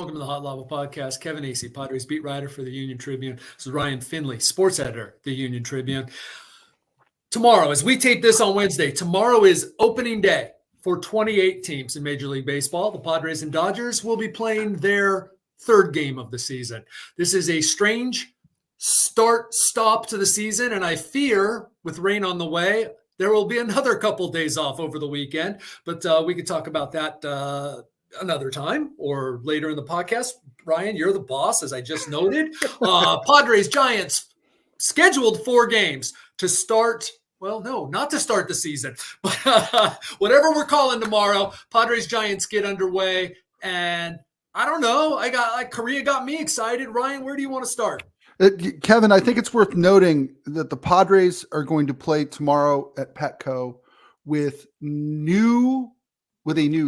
Welcome to the Hot Lava Podcast. Kevin Acee, Padres beat writer for the Union-Tribune. This is Ryan Finley, sports editor, the Union-Tribune. Tomorrow, as we tape this on Wednesday, tomorrow is opening day for 28 teams in Major League Baseball. The Padres and Dodgers will be playing their third game of the season. This is a strange start-stop to the season, and I fear, with rain on the way, there will be another couple days off over the weekend, but we could talk about that another time or later in the podcast. Ryan, you're the boss, as I just noted. Padres, Giants, scheduled 4 games to start. Well, no, not to start the season, but whatever we're calling tomorrow, Padres, Giants get underway. And I don't know, Korea got me excited. Ryan, where do you want to start? Kevin, I think it's worth noting that the Padres are going to play tomorrow at Petco with a new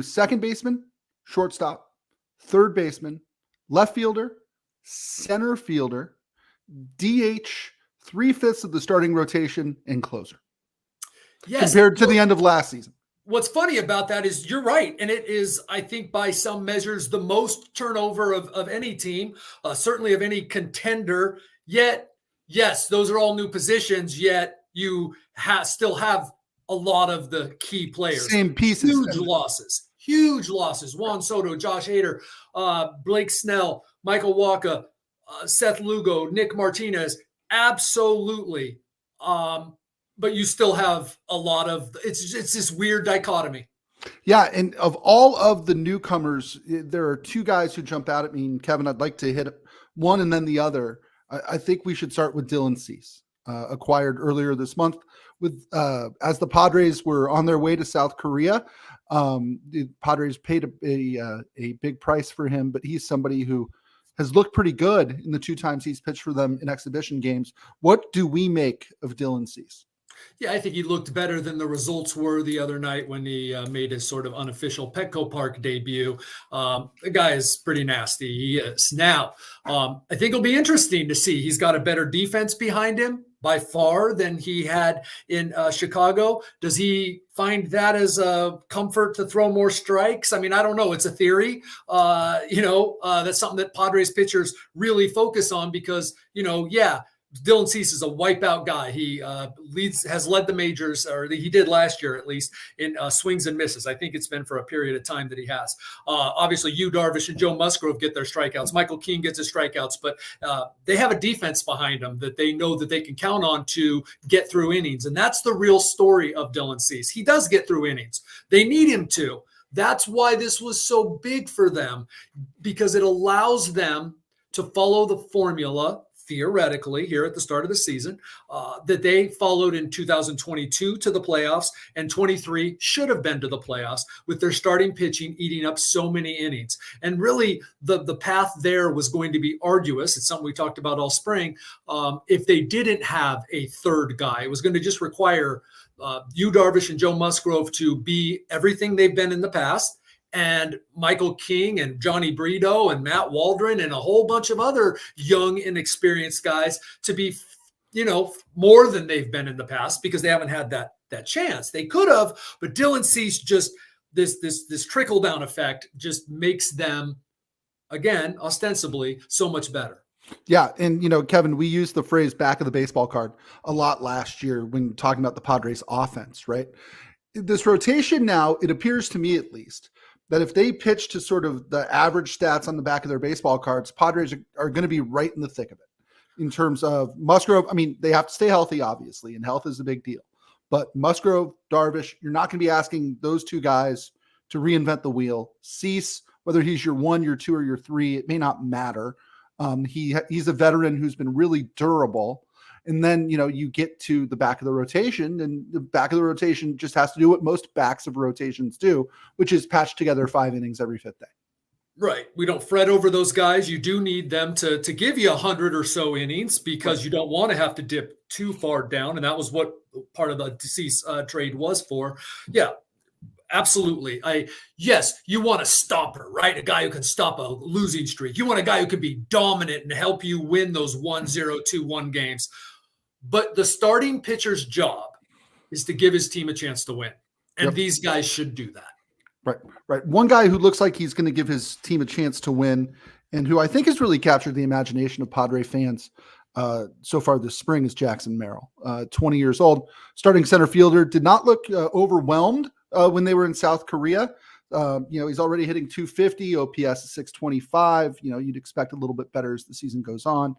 second baseman, shortstop, third baseman, left fielder, center fielder, DH, 3/5 of the starting rotation, and closer. Yes, compared to the end of last season. What's funny about that is you're right. And it is, I think, by some measures, the most turnover of any team, certainly of any contender. Yet, yes, those are all new positions, yet you still have a lot of the key players. Same pieces. Huge losses. Juan Soto, Josh Hader, Blake Snell, Michael Wacha, Seth Lugo, Nick Martinez. Absolutely. But you still have a lot of it's this weird dichotomy. Yeah, and of all of the newcomers, there are 2 guys who jump out at me. And Kevin, I'd like to hit one and then the other. I think we should start with Dylan Cease, acquired earlier this month with as the Padres were on their way to South Korea. The Padres paid a big price for him, but he's somebody who has looked pretty good in the 2 times he's pitched for them in exhibition games. What do we make of Dylan Cease? Yeah, I think he looked better than the results were the other night when he made his sort of unofficial Petco Park debut. The guy is pretty nasty. He is. Now, I think it'll be interesting to see. He's got a better defense behind him by far than he had in Chicago. Does he find that as a comfort to throw more strikes? I mean, I don't know. It's a theory. That's something that Padres pitchers really focus on because, Dylan Cease is a wipeout guy. He has led the majors, or he did last year at least, in swings and misses. I think it's been for a period of time that he has. Obviously, Yu Darvish and Joe Musgrove get their strikeouts. Michael King gets his strikeouts, but they have a defense behind them that they know that they can count on to get through innings. And that's the real story of Dylan Cease. He does get through innings. They need him to. That's why this was so big for them, because it allows them to follow the formula theoretically here at the start of the season that they followed in 2022 to the playoffs, and 23 should have been to the playoffs, with their starting pitching eating up so many innings. And really the path there was going to be arduous. It's something we talked about all spring. If they didn't have a third guy, it was going to just require Yu Darvish and Joe Musgrove to be everything they've been in the past, and Michael King and Johnny Brito and Matt Waldron and a whole bunch of other young, inexperienced guys to be, more than they've been in the past, because they haven't had that chance. They could have, but Dylan Cease just this trickle down effect just makes them, again, ostensibly, so much better. Yeah. And, Kevin, we used the phrase back of the baseball card a lot last year when talking about the Padres offense, right? This rotation now, it appears to me at least, that if they pitch to sort of the average stats on the back of their baseball cards, Padres are going to be right in the thick of it. In terms of Musgrove, I mean, they have to stay healthy, obviously, and health is a big deal. But Musgrove, Darvish, you're not going to be asking those 2 guys to reinvent the wheel. Cease, whether he's your 1, your 2, or your 3, it may not matter. He's a veteran who's been really durable. And then, you get to the back of the rotation, and the back of the rotation just has to do what most backs of rotations do, which is patch together 5 innings every 5th day. Right. We don't fret over those guys. You do need them to give you 100 or so innings, because you don't want to have to dip too far down. And that was what part of the Cease trade was for. Yeah, absolutely. Yes, you want a stopper, right? A guy who can stop a losing streak. You want a guy who can be dominant and help you win those 1-0, 2-1 games. But the starting pitcher's job is to give his team a chance to win. And these guys should do that. Right, right. One guy who looks like he's going to give his team a chance to win, and who I think has really captured the imagination of Padre fans so far this spring, is Jackson Merrill. 20 years old, starting center fielder, did not look overwhelmed when they were in South Korea. He's already hitting 250, OPS is 625. You'd expect a little bit better as the season goes on.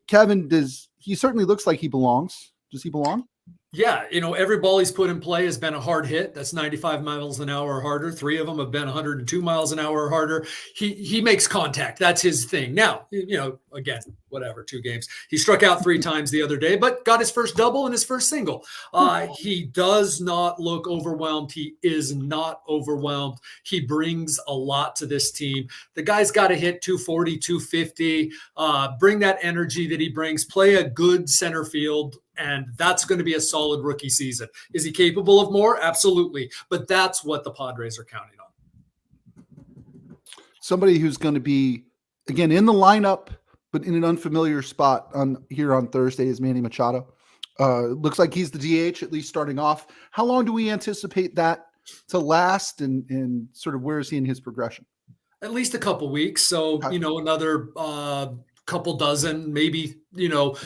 Kevin, he certainly looks like he belongs. Does he belong? Yeah, every ball he's put in play has been a hard hit. That's 95 miles an hour or harder. 3 of them have been 102 miles an hour or harder. He makes contact. That's his thing. Now, again, whatever, 2 games. He struck out 3 times the other day, but got his first double and his first single. He does not look overwhelmed. He is not overwhelmed. He brings a lot to this team. The guy's got to hit 240, 250, bring that energy that he brings, play a good center field, and that's going to be a solid rookie season. Is he capable of more? Absolutely. But that's what the Padres are counting on. Somebody who's going to be, again, in the lineup, but in an unfamiliar spot here on Thursday is Manny Machado. Looks like he's the DH, at least starting off. How long do we anticipate that to last, and sort of where is he in his progression? At least a couple weeks. So, another couple dozen, maybe,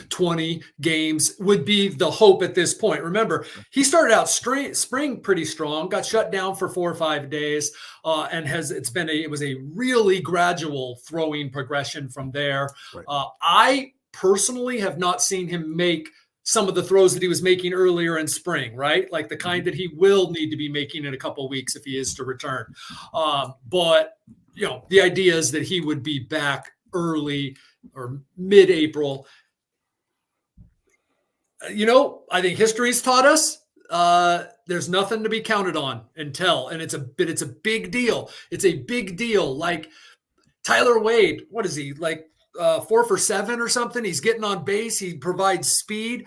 20 games would be the hope at this point. Remember, he started out spring pretty strong, got shut down for 4 or 5 days, and it was a really gradual throwing progression from there. Right. I personally have not seen him make some of the throws that he was making earlier in spring, right? Like the kind that he will need to be making in a couple weeks if he is to return. But the idea is that he would be back early or mid-April. I think history's taught us there's nothing to be counted on until, and it's a big deal. It's a big deal. Like Tyler Wade, what is he, like 4 for 7 or something? He's getting on base. He provides speed.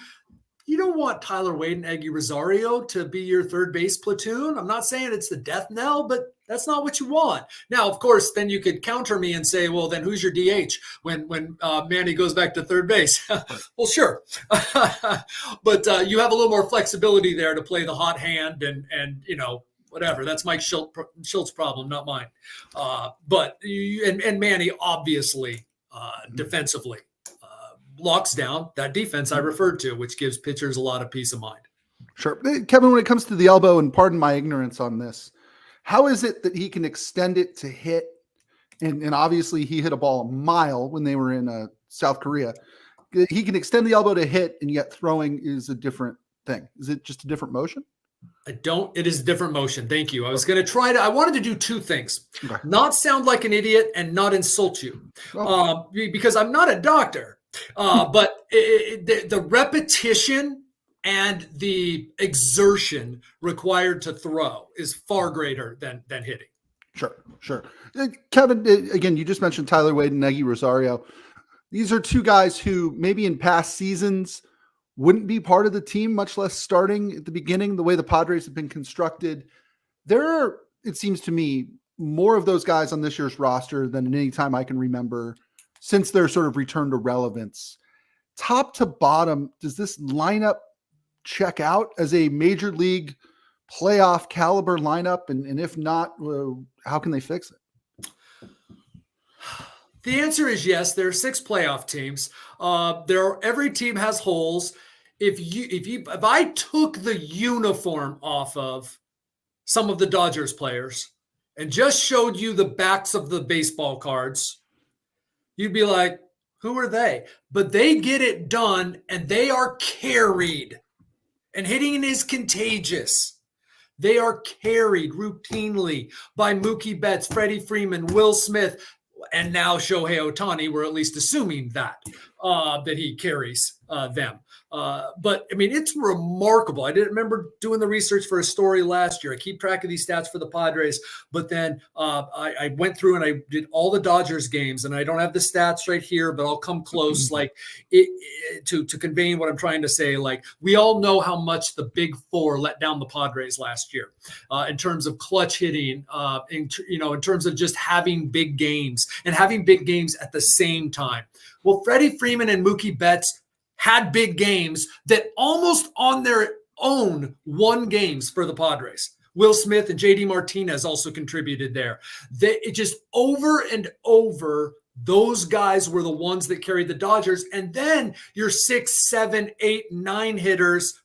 You don't want Tyler Wade and Eggy Rosario to be your third base platoon. I'm not saying it's the death knell, but that's not what you want. Now, of course, then you could counter me and say, well, then who's your DH when Manny goes back to third base? Well, sure. But you have a little more flexibility there to play the hot hand and whatever. That's Mike Schultz's problem, not mine. But Manny, obviously, defensively, locks down that defense I referred to, which gives pitchers a lot of peace of mind. Sure. Kevin, when it comes to the elbow, and pardon my ignorance on this, how is it that he can extend it to hit? And obviously he hit a ball a mile when they were in South Korea. He can extend the elbow to hit, and yet throwing is a different thing. Is it just a different motion? It is a different motion. Thank you. I wanted to do 2 things, not sound like an idiot and not insult you, because I'm not a doctor. But the repetition and the exertion required to throw is far greater than hitting. Sure. Kevin, again, you just mentioned Tyler Wade and Eggy Rosario. These are 2 guys who maybe in past seasons wouldn't be part of the team, much less starting at the beginning, the way the Padres have been constructed. There are, it seems to me, more of those guys on this year's roster than at any time I can remember since their sort of return to relevance. Top to bottom, does this lineup check out as a major league playoff caliber lineup? And if not, how can they fix it? The answer is yes. There are 6 playoff teams. Every team has holes. If I took the uniform off of some of the Dodgers players and just showed you the backs of the baseball cards, you'd be like, who are they? But they get it done, and they are carried. And hitting is contagious. They are carried routinely by Mookie Betts, Freddie Freeman, Will Smith, and now Shohei Ohtani. We're at least assuming that he carries them. But I mean, it's remarkable. I didn't remember doing the research for a story last year. I keep track of these stats for the Padres, but then I went through and I did all the Dodgers games, and I don't have the stats right here, but I'll come close, to conveying what I'm trying to say. Like, we all know how much the Big Four let down the Padres last year in terms of clutch hitting, in terms of just having big games and having big games at the same time. Well, Freddie Freeman and Mookie Betts had big games that almost on their own won games for the Padres. Will Smith and JD Martinez also contributed there. It just over and over, those guys were the ones that carried the Dodgers. And then your 6, 7, 8, 9 hitters,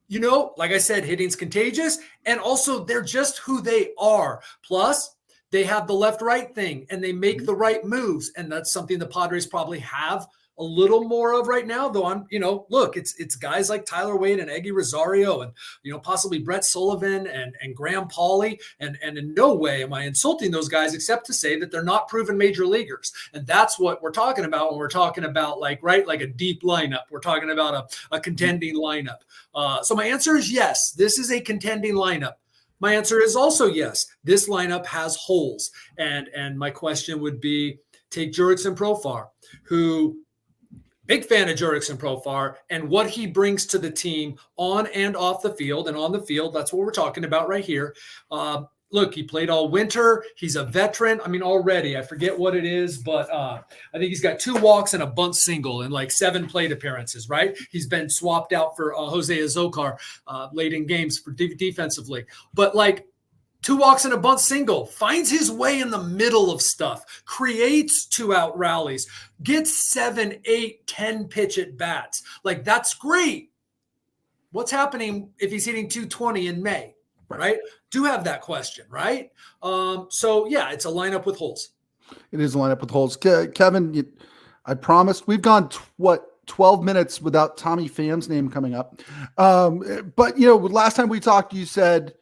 like I said, hitting's contagious. And also they're just who they are. Plus, they have the left-right thing and they make the right moves. And that's something the Padres probably have a little more of right now, though. Look, it's guys like Tyler Wade and Eggy Rosario and, possibly Brett Sullivan and Graham Pauley. And in no way am I insulting those guys except to say that they're not proven major leaguers. And that's what we're talking about when we're talking about like a deep lineup. We're talking about a contending lineup. So my answer is yes, this is a contending lineup. My answer is also yes, this lineup has holes. And my question would be, take Jurickson Profar, who big fan of Jurickson Profar and what he brings to the team on and off the field. And on the field, that's what we're talking about right here. Look, he played all winter. He's a veteran. Already, I forget what it is, but I think he's got 2 walks and a bunt single and like 7 plate appearances, right? He's been swapped out for Jose Azocar late in games for defensively. But 2 walks and a bunt single, finds his way in the middle of stuff, creates 2-out rallies, gets 7, 8, 10 pitch at bats. That's great. What's happening if he's hitting 220 in May, right? Do have that question, right? So yeah, it's a lineup with holes. It is a lineup with holes. Kevin, I promised we've gone 12 minutes without Tommy Pham's name coming up. But last time we talked, you said,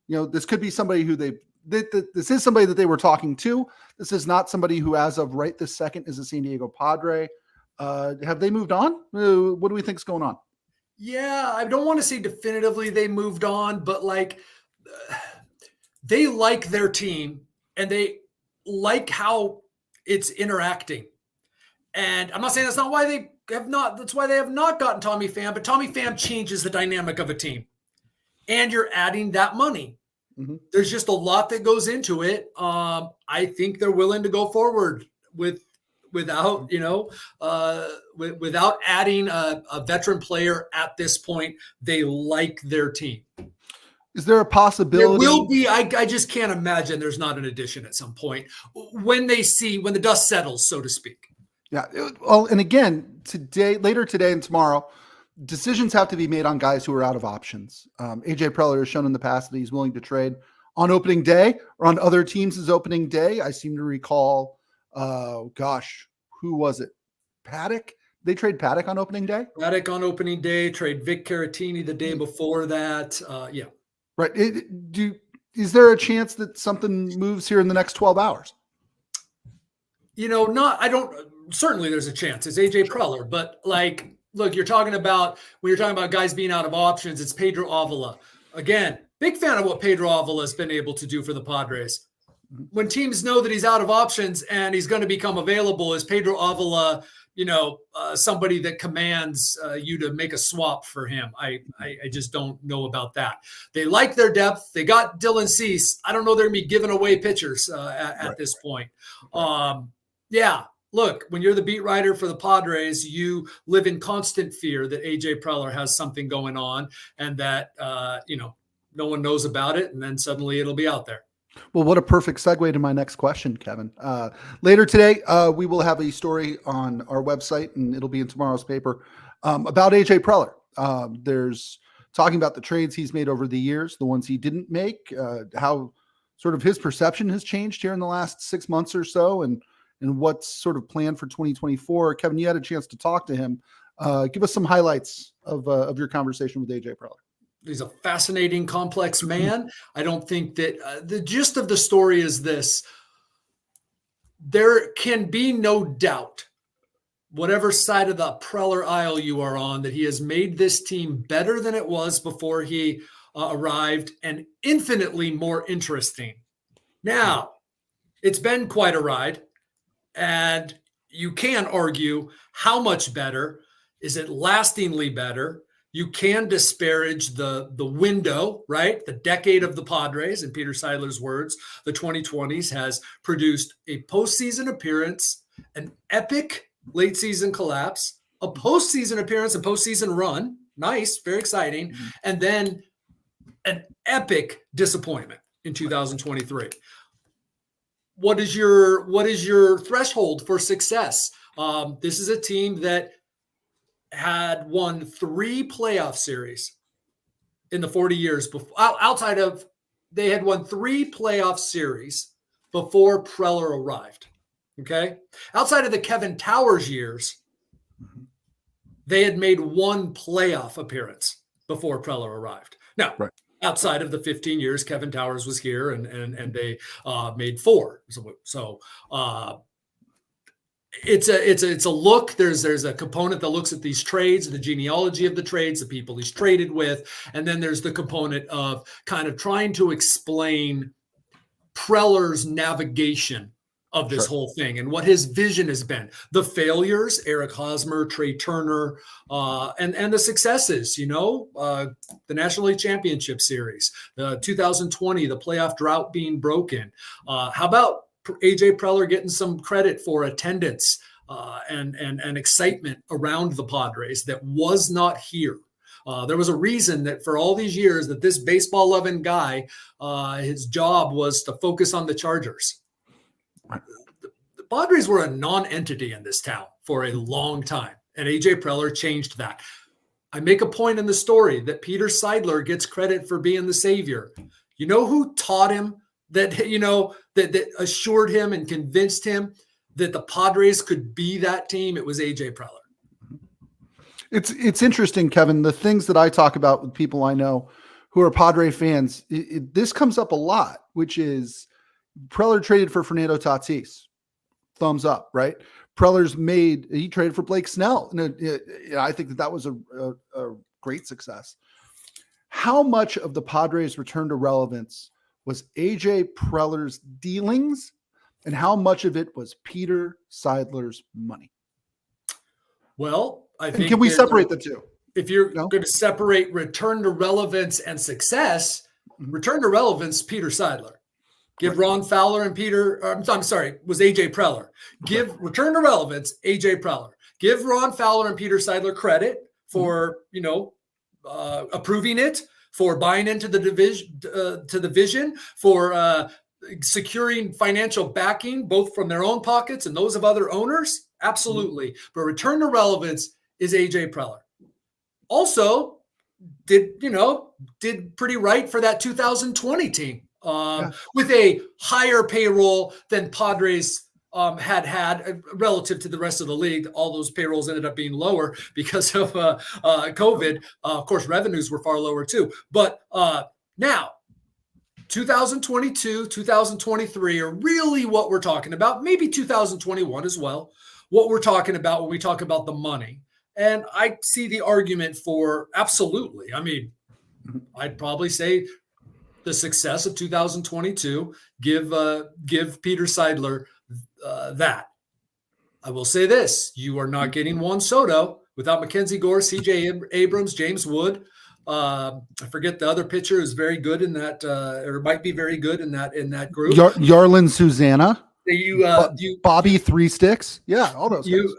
this could be somebody who this is somebody that they were talking to. This is not somebody who, as of right this second, is a San Diego Padre. Have they moved on? What do we think is going on? Yeah, I don't want to say definitively they moved on, but they like their team and they like how it's interacting. And I'm not saying that's why they have not gotten Tommy Pham, but Tommy Pham changes the dynamic of a team. And you're adding that money. Mm-hmm. There's just a lot that goes into it. I think they're willing to go forward without adding a veteran player at this point. They like their team. Is there a possibility? There will be. I just can't imagine there's not an addition at some point when the dust settles, so to speak. Yeah. Well, and again, later today and tomorrow, decisions have to be made on guys who are out of options. AJ Preller has shown in the past that he's willing to trade on opening day or on other teams' opening day. I seem to recall, who was it? Paddock? They trade Paddock on opening day? Paddock on opening day, trade Vic Caratini the day before that. Yeah. Right. Is there a chance that something moves here in the next 12 hours? Certainly there's a chance. It's AJ Preller, but look, when you're talking about guys being out of options, it's Pedro Avila. Again, big fan of what Pedro Avila has been able to do for the Padres. When teams know that he's out of options and he's going to become available, is Pedro Avila, somebody that commands you to make a swap for him? I just don't know about that. They like their depth. They got Dylan Cease. I don't know they're going to be giving away pitchers at this point. Yeah. Look, when you're the beat writer for the Padres, you live in constant fear that AJ Preller has something going on and that, no one knows about it. And then suddenly it'll be out there. Well, what a perfect segue to my next question, Kevin. Later today, we will have a story on our website, and it'll be in tomorrow's paper, about AJ Preller. There's talking about the trades he's made over the years, the ones he didn't make, how sort of his perception has changed here in the last 6 months or so, and what's sort of planned for 2024. Kevin, you had a chance to talk to him. Give us some highlights of your conversation with AJ Preller. He's a fascinating, complex man. I don't think that the gist of the story is this. There can be no doubt, whatever side of the Preller aisle you are on, that he has made this team better than it was before he arrived and infinitely more interesting. Now, it's been quite a ride. And you can argue how much better. Is it lastingly better? You can disparage the window, right? The decade of the Padres, in Peter Seidler's words, the 2020s has produced a postseason appearance, an epic late season collapse, a postseason appearance and postseason run. Nice, very exciting. Mm-hmm. And then an epic disappointment in 2023. What is your threshold for success? This is a team that had won 3 playoff series in the 40 years before. Outside of, they had won 3 playoff series before Preller arrived. Okay, outside of the Kevin Towers years, they had made 1 playoff appearance before Preller arrived. Now, Right. outside of the 15 years Kevin Towers was here, and they made 4. So it's a look. There's a component that looks at these trades, the genealogy of the trades, the people he's traded with, and then there's the component of kind of trying to explain Preller's navigation of this whole thing and what his vision has been. The failures, Eric Hosmer, Trey Turner, and the successes, the National League Championship Series, the 2020, the playoff drought being broken. How about AJ Preller getting some credit for attendance and excitement around the Padres that was not here? There was a reason that for all these years that this baseball-loving guy, his job was to focus on the Chargers. The Padres were a non-entity in this town for a long time, and AJ Preller changed that. I make a point in the story that Peter Seidler gets credit for being the savior. You know who taught him that, that assured him and convinced him that the Padres could be that team? It was AJ Preller. It's interesting, Kevin. The things that I talk about with people I know who are Padre fans, this comes up a lot, which is Preller traded for Fernando Tatis. Thumbs up, right? He traded for Blake Snell. And I think that was a great success. How much of the Padres' return to relevance was AJ Preller's dealings, and how much of it was Peter Seidler's money? Well, I think, can we separate the two? If you're going to separate return to relevance and success, return to relevance, Peter Seidler. Give Ron Fowler and was AJ Preller. Give return to relevance, AJ Preller. Give Ron Fowler and Peter Seidler credit for, approving it, for buying into the vision, for securing financial backing, both from their own pockets and those of other owners. Absolutely. But return to relevance is AJ Preller. Also did pretty right for that 2020 team. With a higher payroll than Padres had relative to the rest of the league. All those payrolls ended up being lower because of COVID. Of course, revenues were far lower too. But now, 2022, 2023 are really what we're talking about. Maybe 2021 as well. What we're talking about when we talk about the money. And I see the argument for absolutely. I mean, I'd probably say the success of 2022, give Peter Seidler that. I will say this: you are not getting Juan Soto without Mackenzie Gore, C.J. Abrams, James Wood. I forget the other pitcher is very good in that, or might be very good in that group. Yarlin Susanna. Bobby Three Sticks. Yeah, all those guys.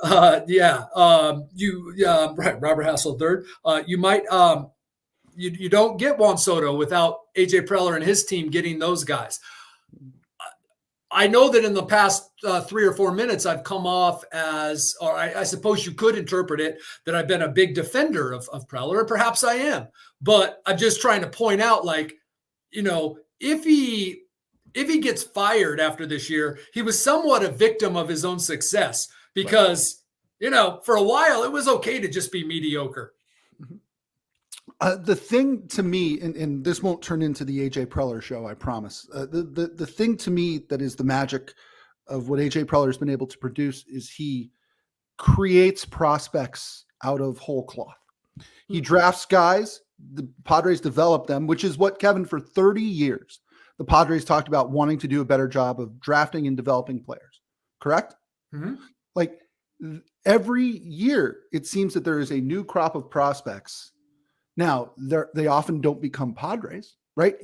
Right. Robert Hassel third. You might. You don't get Juan Soto without AJ Preller and his team getting those guys. I know that in the past 3 or 4 minutes, I've come off as, or I suppose you could interpret it, that I've been a big defender of Preller, and perhaps I am. But I'm just trying to point out, if he gets fired after this year, he was somewhat a victim of his own success because, for a while, it was okay to just be mediocre. The thing to me, and this won't turn into the AJ Preller show, I promise. The thing to me that is the magic of what AJ Preller has been able to produce is he creates prospects out of whole cloth. He drafts guys, the Padres develop them, which is what, Kevin, for 30 years, the Padres talked about wanting to do a better job of drafting and developing players. Correct? Mm-hmm. Every year, it seems that there is a new crop of prospects. Now, they often don't become Padres, right?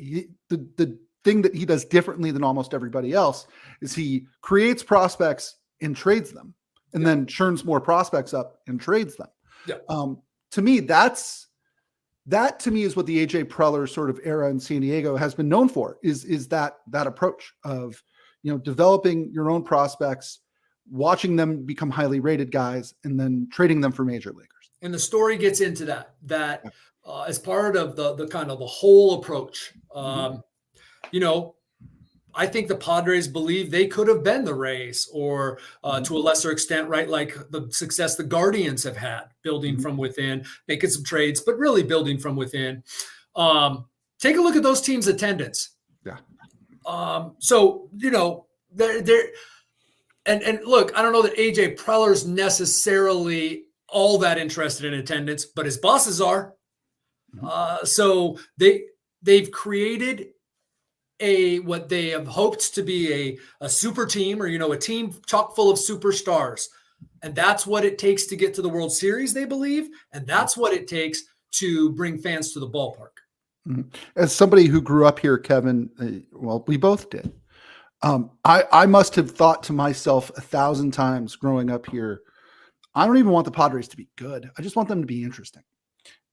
The thing that he does differently than almost everybody else is he creates prospects and trades them, and then churns more prospects up and trades them. Yeah. To me, that's That to me is what the AJ Preller sort of era in San Diego has been known for, is that approach of, developing your own prospects, watching them become highly rated guys, and then trading them for major leaguers. And the story gets into that as part of the kind of the whole approach. I think the Padres believe they could have been the Rays, or to a lesser extent, right, like the success the Guardians have had, building from within, making some trades, but really building from within. Take a look at those teams' attendance. Yeah. They're and look, I don't know that AJ Preller's necessarily all that interested in attendance, but his bosses are. So they've created what they have hoped to be a super team, or a team chock full of superstars, and that's what it takes to get to the World Series, they believe, and that's what it takes to bring fans to the ballpark. As somebody who grew up here, Kevin, well, we both did. I must have thought to myself 1,000 times growing up here, I don't even want the Padres to be good. I just want them to be interesting.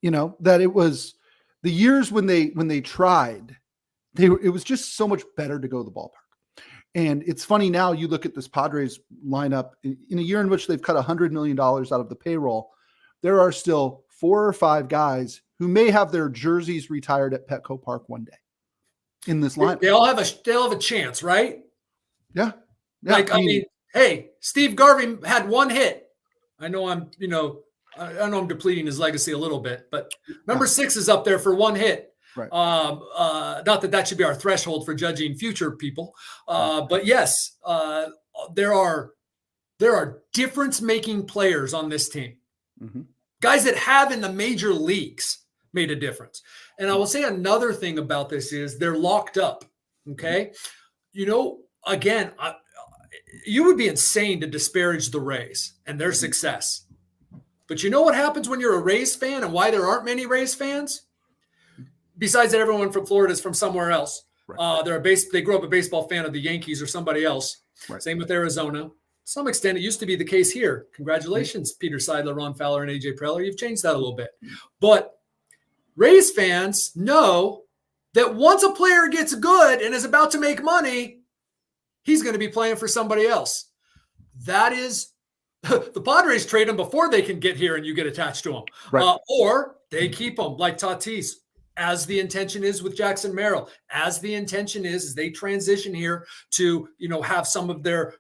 That it was the years when they tried. It was just so much better to go to the ballpark. And it's funny now, you look at this Padres lineup in a year in which they've cut $100 million out of the payroll. There are still 4 or 5 guys who may have their jerseys retired at Petco Park one day in this lineup. They all have a chance, right? Yeah. Like, I mean, hey, Steve Garvey had one hit. I know I'm depleting his legacy a little bit, but number 6 is up there for one hit. Right. Not that should be our threshold for judging future people, but yes, there are difference-making players on this team. Guys that have in the major leagues made a difference. And I will say another thing about this is they're locked up. Okay, again, you would be insane to disparage the Rays and their success, but you know what happens when you're a Rays fan, and why there aren't many Rays fans? Besides that, everyone from Florida is from somewhere else. Right. They grew up a baseball fan of the Yankees or somebody else. Right. Same with Arizona. To some extent, it used to be the case here. Congratulations, Peter Seidler, Ron Fowler, and AJ Preller. You've changed that a little bit. But Rays fans know that once a player gets good and is about to make money, he's going to be playing for somebody else. That is, the Padres trade him before they can get here and you get attached to him. Right. Or they keep him like Tatis, as the intention is with Jackson Merrill, as the intention is they transition here to, have some of their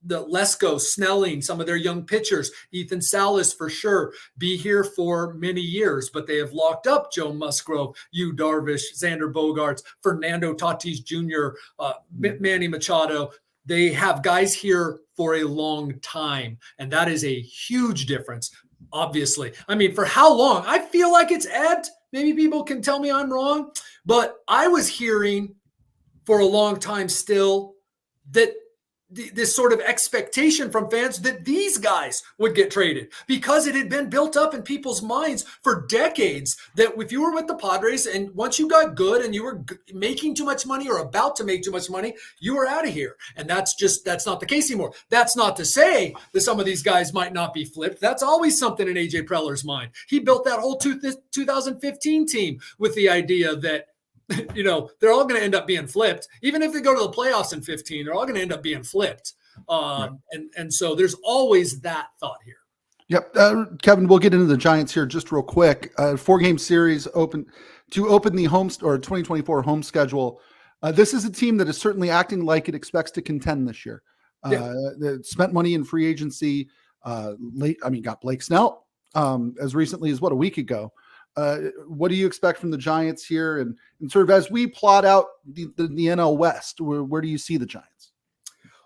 the Lesko, Snelling, some of their young pitchers, Ethan Salas for sure, be here for many years, but they have locked up Joe Musgrove, Yu Darvish, Xander Bogaerts, Fernando Tatis Jr., Manny Machado. They have guys here for a long time, and that is a huge difference, obviously. I mean, for how long? I feel like it's ebbed. Maybe people can tell me I'm wrong, but I was hearing for a long time still that this sort of expectation from fans that these guys would get traded, because it had been built up in people's minds for decades that if you were with the Padres and once you got good and you were making too much money or about to make too much money, you were out of here. And that's not the case anymore. That's not to say that some of these guys might not be flipped. That's always something in AJ Preller's mind. He built that whole 2015 team with the idea that they're all going to end up being flipped. Even if they go to the playoffs in 15, they're all going to end up being flipped. And so there's always that thought here. Yep. Kevin, we'll get into the Giants here just real quick. 4-game series open the home or 2024 home schedule. This is a team that is certainly acting like it expects to contend this year. They spent money in free agency got Blake Snell as recently as a week ago. What do you expect from the Giants here? And sort of as we plot out the NL West, where do you see the Giants?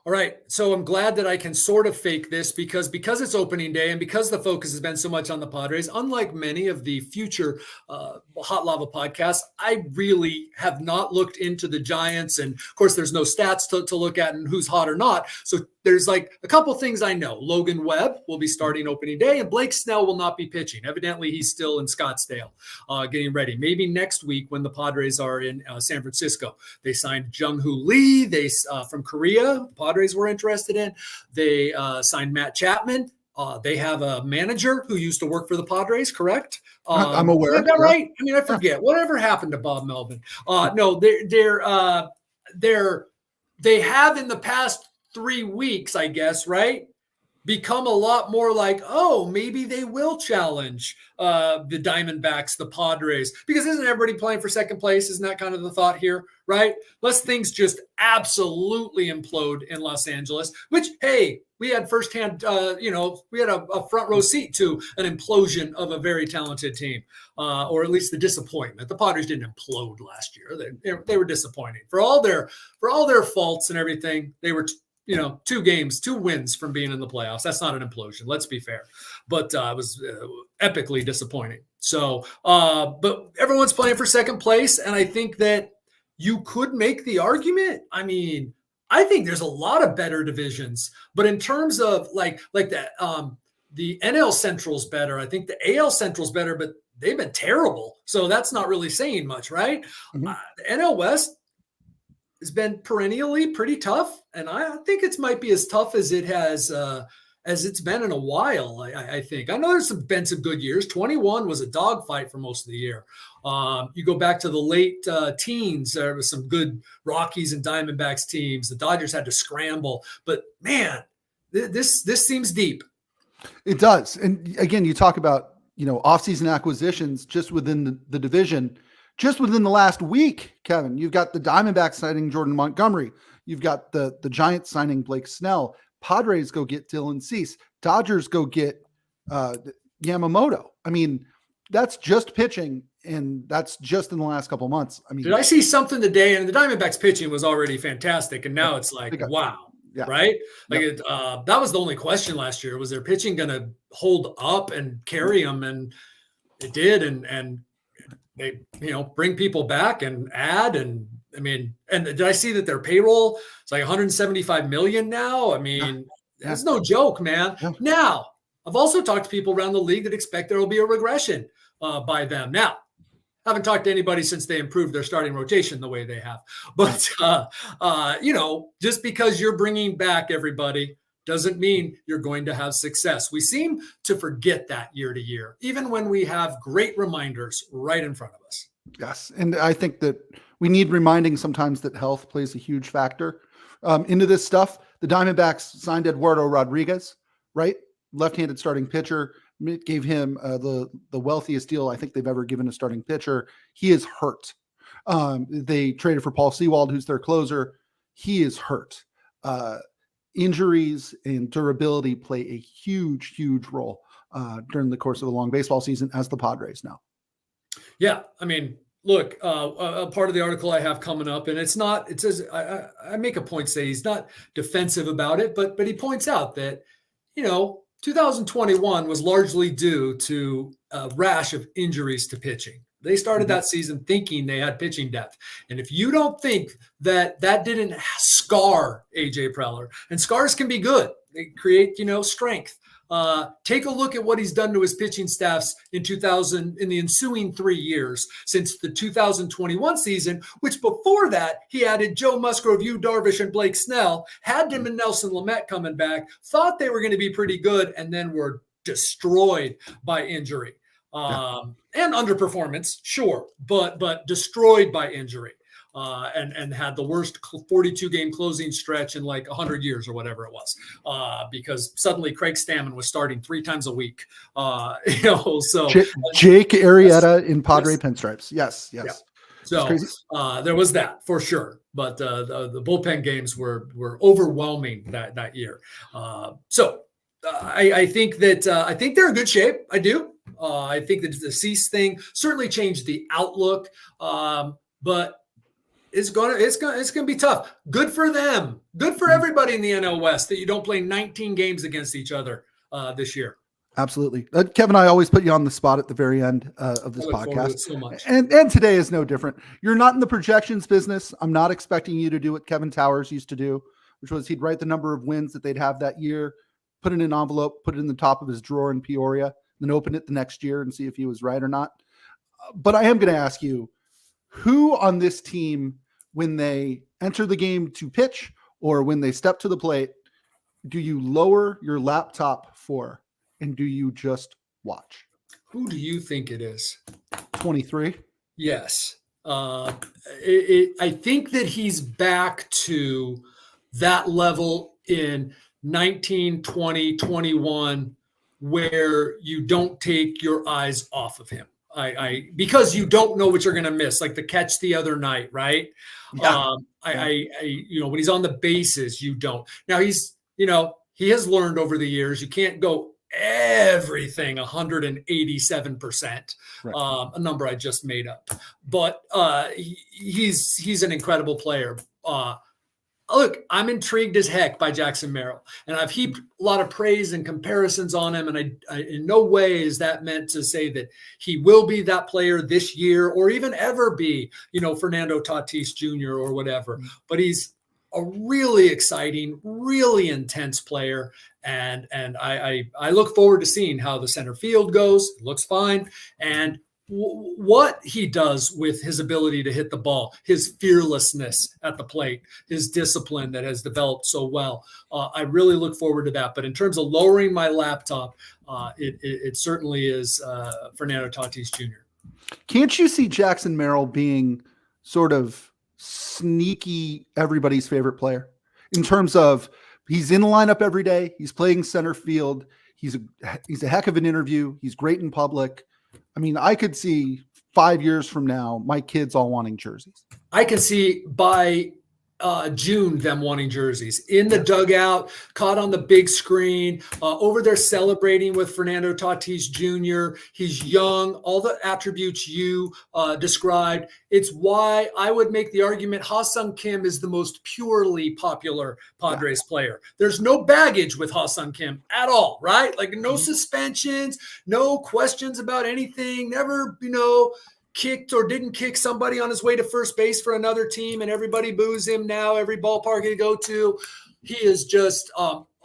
All right. So I'm glad that I can sort of fake this because it's opening day and because the focus has been so much on the Padres, unlike many of the future Hot Lava podcasts, I really have not looked into the Giants. And of course, there's no stats to look at and who's hot or not. So there's like a couple things I know. Logan Webb will be starting opening day and Blake Snell will not be pitching. Evidently, he's still in Scottsdale getting ready. Maybe next week when the Padres are in San Francisco. They signed Jung-Hoo Lee from Korea. Padres were interested in. They signed Matt Chapman They have a manager who used to work for the Padres, correct? I'm aware. Is that Yeah. right? I mean, I forget. Whatever happened to Bob Melvin? No, they have in the past 3 weeks, I guess, right? Become a lot more like, oh, maybe they will challenge the Diamondbacks, the Padres, because isn't everybody playing for second place? Isn't that kind of the thought here, right? Lest things just absolutely implode in Los Angeles, which, hey, we had firsthand, we had a front row seat to an implosion of a very talented team, or at least the disappointment. The Padres didn't implode last year. They were disappointing for all their faults and everything. They were 2 wins from being in the playoffs. That's not an implosion. Let's be fair. But it was epically disappointing. So, but everyone's playing for second place. And I think that you could make the argument. I mean, I think there's a lot of better divisions, but in terms of like that, the NL Central's better. I think the AL Central's better, but they've been terrible. So that's not really saying much, right? Mm-hmm. The NL West has been perennially pretty tough, and I think it might be as tough as it has as it's been in a while. I think I know there's been some good years. 21 was a dogfight for most of the year. You go back to the late teens, there was some good Rockies and Diamondbacks teams. The Dodgers had to scramble, but man, this seems deep. It does, and again, you talk about offseason acquisitions just within the division. Just within the last week, Kevin, you've got the Diamondbacks signing Jordan Montgomery. You've got the Giants signing Blake Snell. Padres go get Dylan Cease. Dodgers go get Yamamoto. I mean, that's just pitching, and that's just in the last couple of months. I mean, did I see something today? And the Diamondbacks pitching was already fantastic, and now it's like, wow. Yeah. Right? Like that was the only question last year. Was their pitching going to hold up and carry them? And it did. And they, bring people back and add. And I mean, and did I see that their payroll is like 175 million now? I mean, that's no joke, man. Yeah. Now, I've also talked to people around the league that expect there will be a regression by them. Now, haven't talked to anybody since they improved their starting rotation the way they have. But, just because you're bringing back everybody doesn't mean you're going to have success. We seem to forget that year to year, even when we have great reminders right in front of us. Yes. And I think that we need reminding sometimes that health plays a huge factor into this stuff. The Diamondbacks signed Eduardo Rodriguez, right? Left-handed starting pitcher. It gave him the wealthiest deal I think they've ever given a starting pitcher. He is hurt. They traded for Paul Sewald, who's their closer. He is hurt. Injuries and durability play a huge, huge role during the course of the long baseball season, as the Padres know. Yeah, I mean, look, a part of the article I have coming up, and it says, I make a point, say he's not defensive about it, but he points out that, 2021 was largely due to a rash of injuries to pitching. They started that season thinking they had pitching depth. And if you don't think that didn't scar AJ Preller, and scars can be good, they create, strength. Take a look at what he's done to his pitching staffs in the ensuing 3 years since the 2021 season, which before that, he added Joe Musgrove, Yu Darvish, and Blake Snell, had him and Nelson Lamet coming back, thought they were going to be pretty good, and then were destroyed by injury. And underperformance, sure, but destroyed by injury. And had the worst 42-game closing stretch in like 100 years or whatever it was, because suddenly Craig Stammen was starting 3 times a week. So Jake Arrieta in Padre pinstripes. Yes. Yeah. So there was that for sure, but the bullpen games were overwhelming that year. I think that I think they're in good shape. I do. I think that the Cease thing certainly changed the outlook, but it's gonna be tough. Good for them. Good for everybody in the NL West that you don't play 19 games against each other this year. Absolutely, Kevin. I always put you on the spot at the very end of this podcast, so much. And today is no different. You're not in the projections business. I'm not expecting you to do what Kevin Towers used to do, which was he'd write the number of wins that they'd have that year, put it in an envelope, put it in the top of his drawer in Peoria, then open it the next year and see if he was right or not. But I am going to ask you, who on this team, when they enter the game to pitch or when they step to the plate, do you lower your laptop for? and do you just watch? Who do you think it is? 23. Yes. I think that he's back to that level in 19, 20, 21, where you don't take your eyes off of him. Because you don't know what you're going to miss, like the catch the other night, right? Yeah. When he's on the bases, you don't. Now he has learned over the years, you can't go everything 187%, Right. a number I just made up. But he's an incredible player. Look, I'm intrigued as heck by Jackson Merrill, and I've heaped a lot of praise and comparisons on him. And I in no way is that meant to say that he will be that player this year or even ever be, Fernando Tatis Jr. or whatever. But he's a really exciting, really intense player. And I look forward to seeing how the center field goes. It looks fine. And what he does with his ability to hit the ball, his fearlessness at the plate, his discipline that has developed so well. I really look forward to that. But in terms of lowering my laptop, it certainly is Fernando Tatis Jr. Can't you see Jackson Merrill being sort of sneaky everybody's favorite player in terms of he's in the lineup every day, he's playing center field, he's a heck of an interview, he's great in public. I mean, I could see 5 years from now my kids all wanting jerseys. I can see by June them wanting jerseys in the dugout, caught on the big screen, over there celebrating with Fernando Tatis Jr. He's young, all the attributes you described. It's why I would make the argument Ha-Seong Kim is the most purely popular Padres player. There's no baggage with Ha-Seong Kim at all, right? Like no suspensions, no questions about anything, never, kicked or didn't kick somebody on his way to first base for another team and everybody boos him now, every ballpark he go to. He is just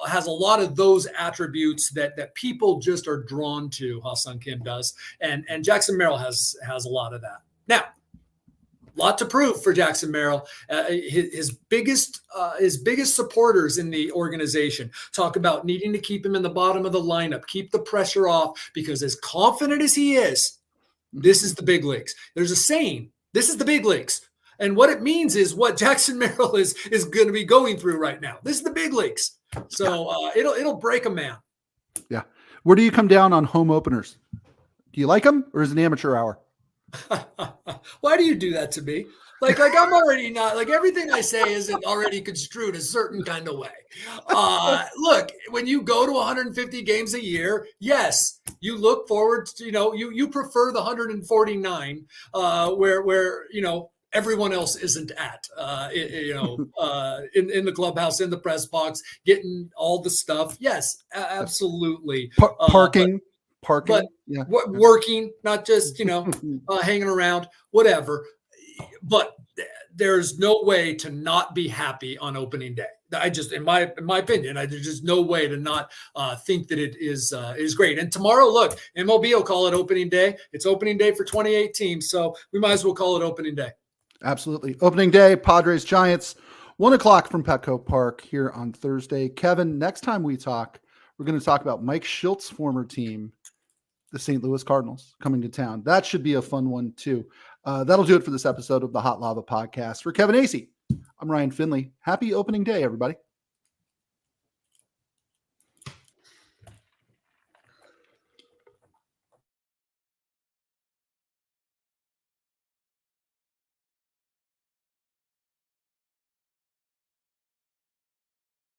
has a lot of those attributes that people just are drawn to. Ha-Seong Kim does. And Jackson Merrill has a lot of that. Now, a lot to prove for Jackson Merrill. His biggest supporters in the organization talk about needing to keep him in the bottom of the lineup, keep the pressure off, because as confident as he is, this is the big leagues. There's a saying, this is the big leagues. And what it means is what Jackson Merrill is going to be going through right now. This is the big leagues. So it'll break a man. Yeah. Where do you come down on home openers? Do you like them or is it an amateur hour? Why do you do that to me? Like I'm already not, like everything I say isn't already construed a certain kind of way. Look, when you go to 150 games a year, yes, you look forward to, you prefer the 149 where everyone else isn't at, in the clubhouse, in the press box, getting all the stuff. Yes, absolutely. Parking. But yeah. Working, not just, hanging around, whatever. But there's no way to not be happy on opening day. I just, in my opinion, there's just no way to not think that it is great. And tomorrow, look, MLB will call it opening day. It's opening day for 28 teams, so we might as well call it opening day. Absolutely. Opening day, Padres Giants, 1:00 from Petco Park here on Thursday. Kevin, next time we talk, we're going to talk about Mike Schilt's former team, the St. Louis Cardinals, coming to town. That should be a fun one too. That'll do it for this episode of the Hot Lava Podcast. For Kevin Acee, I'm Ryan Finley. Happy opening day, everybody.